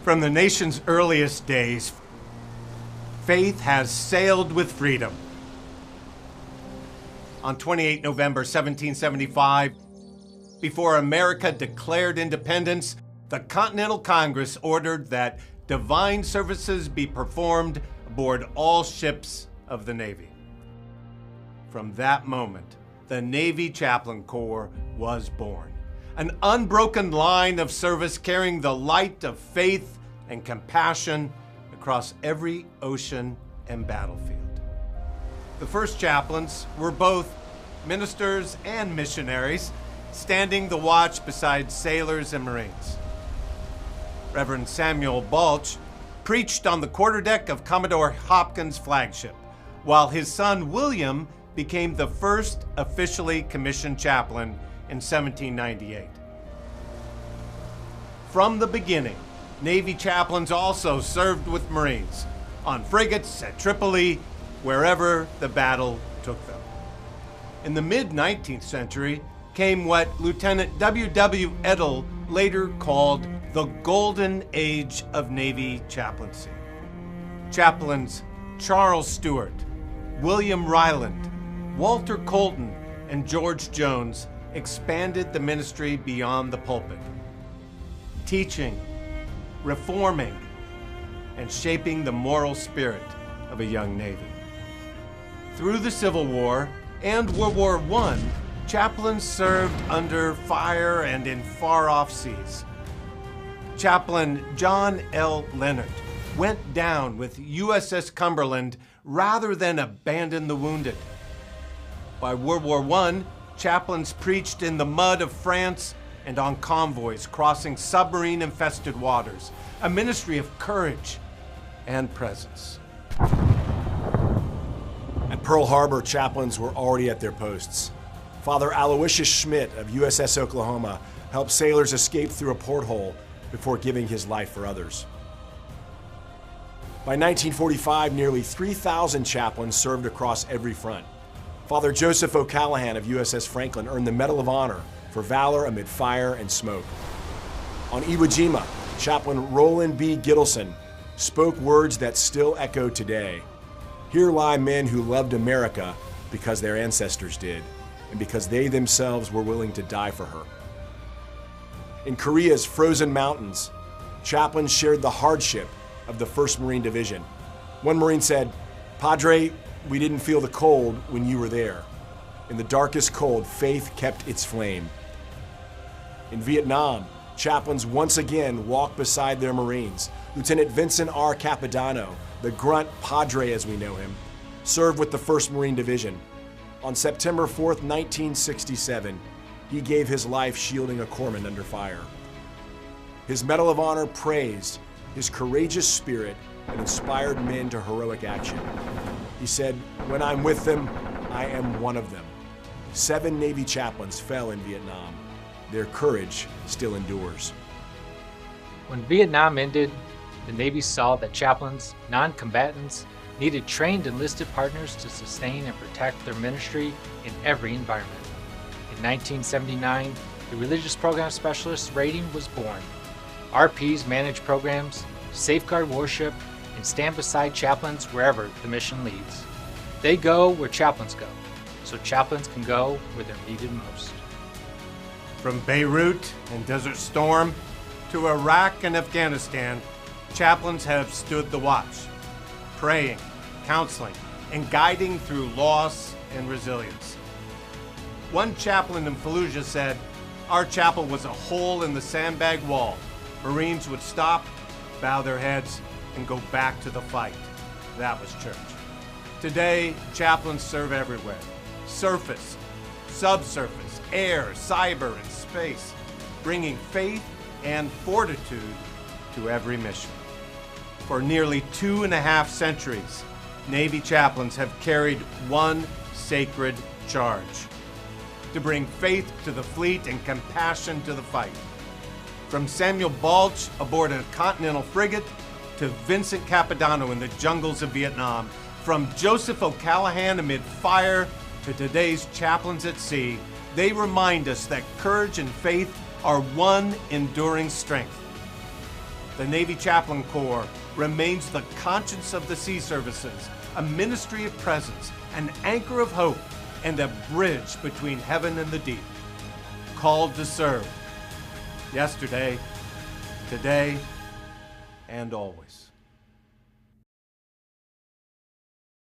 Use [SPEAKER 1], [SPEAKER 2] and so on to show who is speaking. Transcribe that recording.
[SPEAKER 1] From the nation's earliest days, faith has sailed with freedom. On 28 November 1775, before America declared independence, the Continental Congress ordered that divine services be performed aboard all ships of the Navy. From that moment, the Navy Chaplain Corps was born. An unbroken line of service carrying the light of faith and compassion across every ocean and battlefield. The first chaplains were both ministers and missionaries, standing the watch beside sailors and Marines. Reverend Samuel Balch preached on the quarterdeck of Commodore Hopkins' flagship, while his son William became the first officially commissioned chaplain in 1798. From the beginning, Navy chaplains also served with Marines, on frigates at Tripoli, wherever the battle took them. In the mid-19th century came what Lieutenant W.W. Edel later called the Golden Age of Navy chaplaincy. Chaplains Charles Stewart, William Ryland, Walter Colton, and George Jones expanded the ministry beyond the pulpit, teaching, reforming, and shaping the moral spirit of a young Navy. Through the Civil War and World War I, chaplains served under fire and in far-off seas. Chaplain John L. Leonard went down with USS Cumberland rather than abandon the wounded. By World War I, chaplains preached in the mud of France and on convoys crossing submarine-infested waters, a ministry of courage and presence.
[SPEAKER 2] At Pearl Harbor, chaplains were already at their posts. Father Aloysius Schmidt of USS Oklahoma helped sailors escape through a porthole before giving his life for others. By 1945, nearly 3,000 chaplains served across every front. Father Joseph O'Callahan of USS Franklin earned the Medal of Honor for valor amid fire and smoke. On Iwo Jima, Chaplain Roland B. Gittleson spoke words that still echo today. Here lie men who loved America because their ancestors did, and because they themselves were willing to die for her. In Korea's frozen mountains, chaplains shared the hardship of the 1st Marine Division. One Marine said, "Padre, we didn't feel the cold when you were there. In the darkest cold, faith kept its flame." In Vietnam, chaplains once again walked beside their Marines. Lieutenant Vincent R. Capodanno, the grunt Padre as we know him, served with the 1st Marine Division. On September 4th, 1967, he gave his life shielding a corpsman under fire. His Medal of Honor praised his courageous spirit and inspired men to heroic action. He said, "When I'm with them, I am one of them." 7 Navy chaplains fell in Vietnam. Their courage still endures.
[SPEAKER 3] When Vietnam ended, the Navy saw that chaplains, non-combatants, needed trained enlisted partners to sustain and protect their ministry in every environment. In 1979, the Religious Program Specialist rating was born. RPs manage programs, safeguard worship, and stand beside chaplains wherever the mission leads. They go where chaplains go, so chaplains can go where they're needed most.
[SPEAKER 1] From Beirut and Desert Storm to Iraq and Afghanistan, chaplains have stood the watch, praying, counseling, and guiding through loss and resilience. One chaplain in Fallujah said, "Our chapel was a hole in the sandbag wall. Marines would stop, bow their heads, and go back to the fight." That was church. Today, chaplains serve everywhere. Surface, subsurface, air, cyber, and space, bringing faith and fortitude to every mission. For nearly 2.5 centuries, Navy chaplains have carried one sacred charge: to bring faith to the fleet and compassion to the fight. From Samuel Balch aboard a Continental frigate to Vincent Capodanno in the jungles of Vietnam, from Joseph O'Callahan amid fire to today's chaplains at sea, they remind us that courage and faith are one enduring strength. The Navy Chaplain Corps remains the conscience of the sea services, a ministry of presence, an anchor of hope, and a bridge between heaven and the deep. Called to serve, yesterday, today, and always.